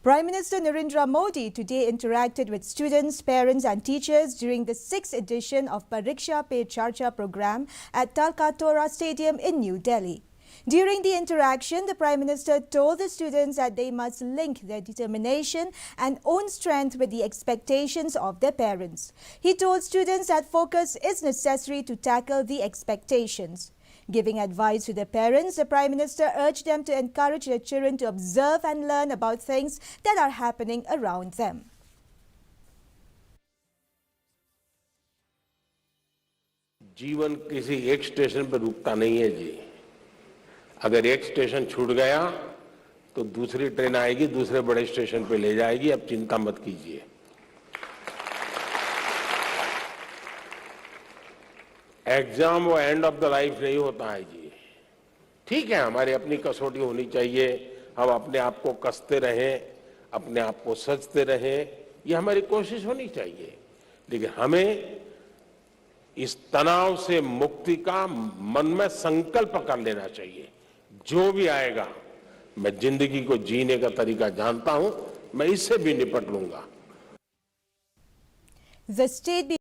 Prime Minister Narendra Modi today interacted with students, parents and teachers during the 6th edition of Pariksha Pe Charcha program at Talkatora Stadium in New Delhi. During the interaction, the Prime Minister told the students that they must link their determination and own strength with the expectations of their parents. He told students that focus is necessary to tackle the expectations. Giving advice to their parents, the Prime Minister urged them to encourage their children to observe and learn about things that are happening around them. जीवन किसी एक station पर रुकता नहीं है जी। अगर एक station छूट गया तो दूसरी ट्रेन आएगी, दूसरे बड़े स्टेशन पे ले जाएगी। अब चिंता मत कीजिए। एग्जाम वो एंड ऑफ द लाइफ नहीं होता है जी। ठीक है, हमारी अपनी कसौटी होनी चाहिए, हम अपने आप को कसते रहें, अपने आप को सजते रहें, ये हमारी कोशिश होनी चाहिए। लेकिन हमें इस तनाव से मुक्ति का मन में संकल्प कर लेना चाहिए। जो भी आएगा, मैं जिंदगी को जीने का तरीका जानता हूं, मैं इससे भी निपट लूंगा।